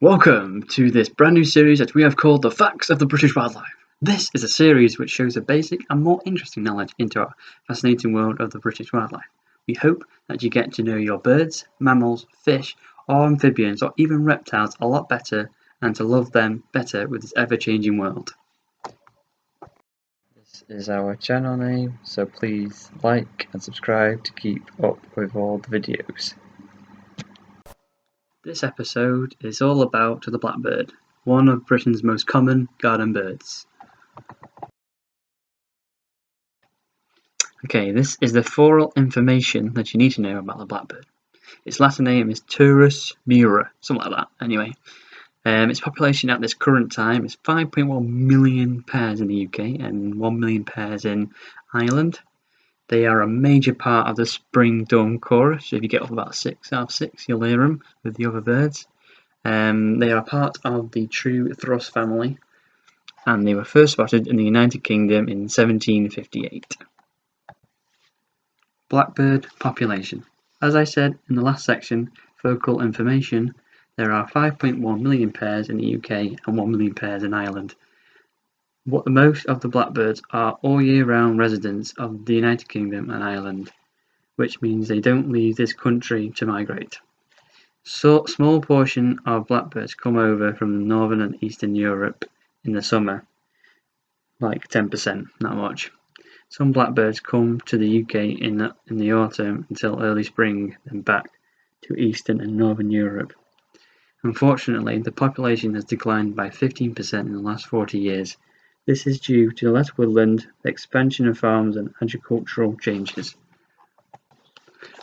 Welcome to this brand new series that we have called The Facts of the British Wildlife. This is a series which shows a basic and more interesting knowledge into our fascinating world of the British wildlife. We hope that you get to know your birds, mammals, fish, or amphibians, or even reptiles a lot better and to love them better with this ever-changing world. This is our channel name, so please like and subscribe to keep up with all the videos. This episode is all about the blackbird, one of Britain's most common garden birds. Okay, this is the floral information that you need to know about the blackbird. Its Latin name is Turris mura, something like that, anyway. Its population at this current time is 5.1 million pairs in the UK and 1 million pairs in Ireland. They are a major part of the spring-dawn chorus. If you get up about 6 out of 6, you'll hear them with the other birds. They are part of the true thrush family, and they were first spotted in the United Kingdom in 1758. Blackbird population. As I said in the last section, focal information, there are 5.1 million pairs in the UK and 1 million pairs in Ireland. Most of the blackbirds are all year round residents of the United Kingdom and Ireland, which means they don't leave this country to migrate. So small portion of blackbirds come over from northern and eastern Europe in the summer, like 10%, not much. Some blackbirds come to the UK in the autumn until early spring, then back to eastern and northern Europe. Unfortunately, the population has declined by 15% in the last 40 years. This is due to less woodland, the expansion of farms and agricultural changes.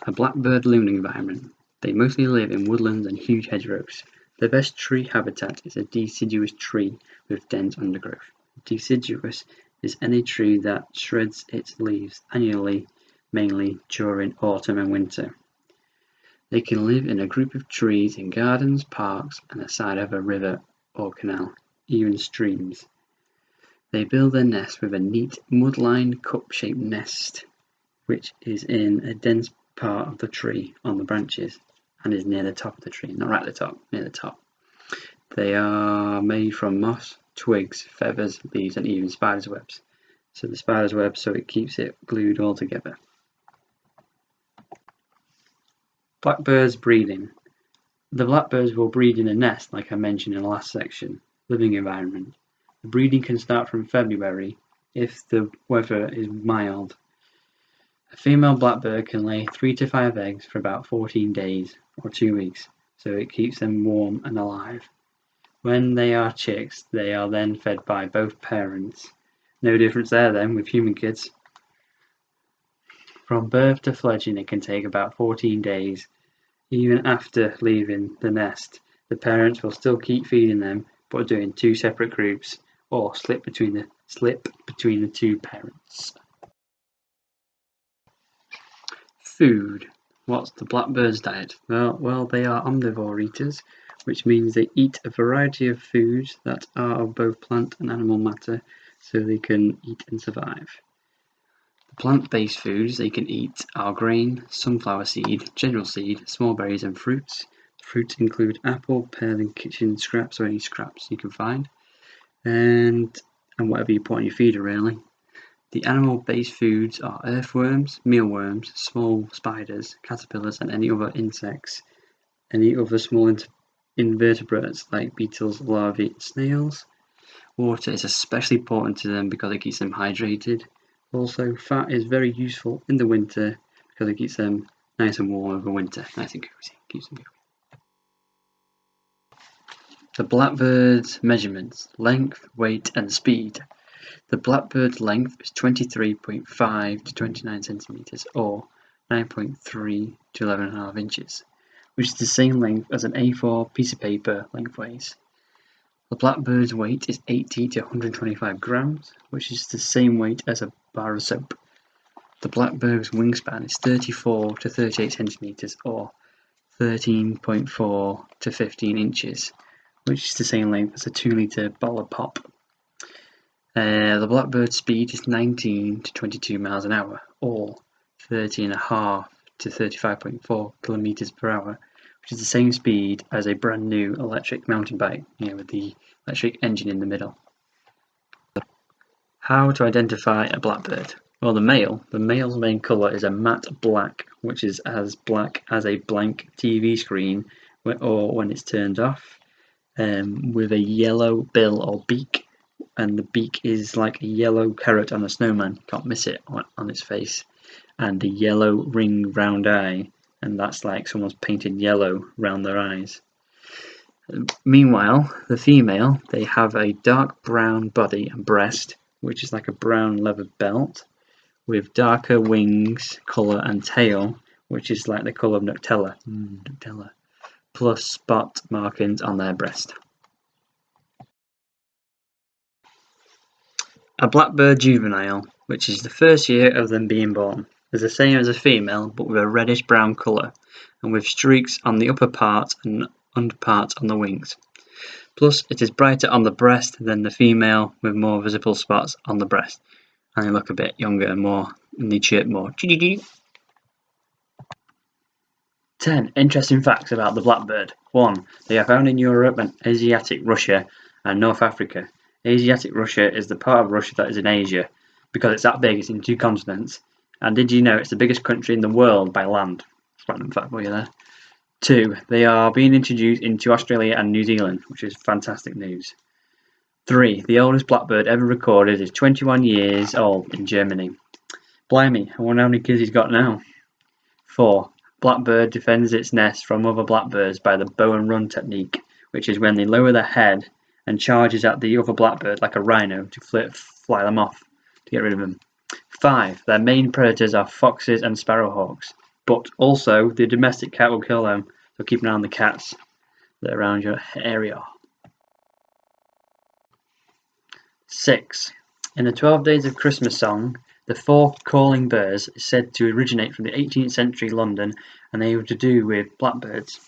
A blackbird living environment. They mostly live in woodlands and huge hedgerows. The best tree habitat is a deciduous tree with dense undergrowth. Deciduous is any tree that sheds its leaves annually, mainly during autumn and winter. They can live in a group of trees in gardens, parks, and the side of a river or canal, even streams. They build their nest with a neat mud-lined cup-shaped nest, which is in a dense part of the tree on the branches and is near the top of the tree, not right at the top, near the top. They are made from moss, twigs, feathers, leaves, and even spider's webs. So the spider's web, so it keeps it glued all together. Blackbirds breeding. The blackbirds will breed in a nest, like I mentioned in the last section. Living environment. The breeding can start from February if the weather is mild. A female blackbird can lay 3 to 5 eggs for about 14 days or 2 weeks, so it keeps them warm and alive. When they are chicks, they are then fed by both parents. No difference there then with human kids. From birth to fledging, it can take about 14 days. Even after leaving the nest, the parents will still keep feeding them, but do it in 2 separate groups, or slip between the 2 parents. Food. What's the blackbird's diet? Well, they are omnivore eaters, which means they eat a variety of foods that are of both plant and animal matter, so they can eat and survive. The plant-based foods they can eat are grain, sunflower seed, general seed, small berries, and fruits. Fruits include apple, pear, and kitchen scraps, or any scraps you can find, and whatever you put on your feeder, really. The animal-based foods are earthworms, mealworms, small spiders, caterpillars, and any other insects, any other small invertebrates like beetles, larvae, and snails. Water is especially important to them because it keeps them hydrated. Also, fat is very useful in the winter because it keeps them nice and warm over winter, nice and cozy, keeps them cozy. The blackbird's measurements: length, weight, and speed. The blackbird's length is 23.5 to 29 centimeters, or 9.3 to 11.5 inches, which is the same length as an A4 piece of paper lengthways. The blackbird's weight is 80 to 125 grams, which is the same weight as a bar of soap. The blackbird's wingspan is 34 to 38 centimeters, or 13.4 to 15 inches, which is the same length as a 2-litre bottle of pop. The blackbird's speed is 19 to 22 miles an hour, or 30.5 to 35.4 kilometers per hour, which which is the same speed as a brand new electric mountain bike, with the electric engine in the middle. How to identify a blackbird? Well, the male's main colour is a matte black, which is as black as a blank TV screen or when it's turned off, with a yellow bill or beak, and the beak is like a yellow carrot on a snowman, can't miss it on its face, and a yellow ring round eye, and that's like someone's painted yellow round their eyes. Meanwhile, the female, they have a dark brown body and breast, which is like a brown leather belt, with darker wings, colour and tail, which is like the colour of Nutella, plus spot markings on their breast. A blackbird juvenile, which is the first year of them being born, is the same as a female but with a reddish brown colour and with streaks on the upper part and underpart on the wings. Plus it is brighter on the breast than the female, with more visible spots on the breast, and they look a bit younger and they chirp more. 10 interesting facts about the blackbird. 1. They are found in Europe and Asiatic Russia and North Africa. Asiatic Russia is the part of Russia that is in Asia, because it's that big, it's in 2 continents. And did you know it's the biggest country in the world by land? Random fact for you there. 2. They are being introduced into Australia and New Zealand, which is fantastic news. 3. The oldest blackbird ever recorded is 21 years old in Germany. Blimey, I wonder how many kids he's got now. 4. Blackbird defends its nest from other blackbirds by the bow and run technique, which is when they lower their head and charges at the other blackbird like a rhino to fly them off, to get rid of them. 5. Their main predators are foxes and sparrowhawks, but also the domestic cat will kill them, so keep an eye on the cats that are around your area. 6. In the 12 Days of Christmas song, the 4 calling birds is said to originate from the 18th century London, and they were to do with blackbirds.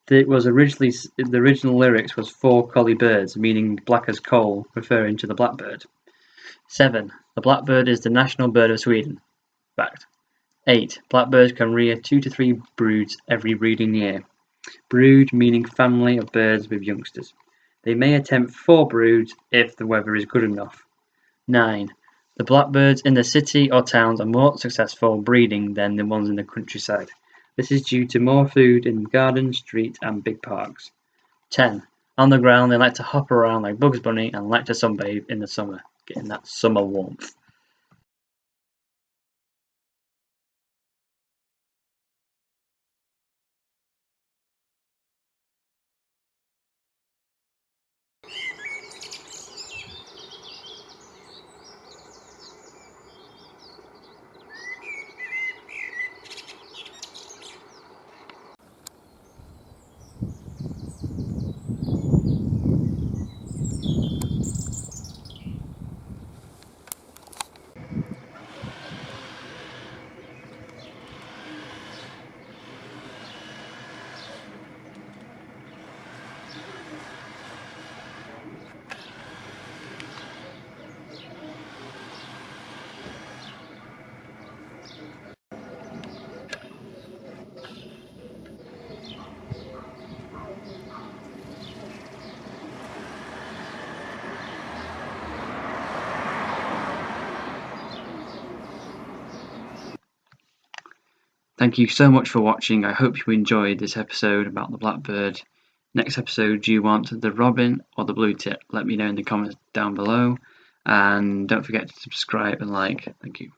The original lyrics was 4 collie birds, meaning black as coal, referring to the blackbird. 7. The blackbird is the national bird of Sweden. Fact. 8. Blackbirds can rear 2 to 3 broods every breeding year. Brood meaning family of birds with youngsters. They may attempt 4 broods if the weather is good enough. 9. The blackbirds in the city or towns are more successful breeding than the ones in the countryside. This is due to more food in gardens, streets and big parks. 10. On the ground they like to hop around like Bugs Bunny and like to sunbathe in the summer, getting that summer warmth. Thank you so much for watching. I hope you enjoyed this episode about the blackbird. Next episode, do you want the robin or the blue tit? Let me know in the comments down below. And don't forget to subscribe and like. Thank you.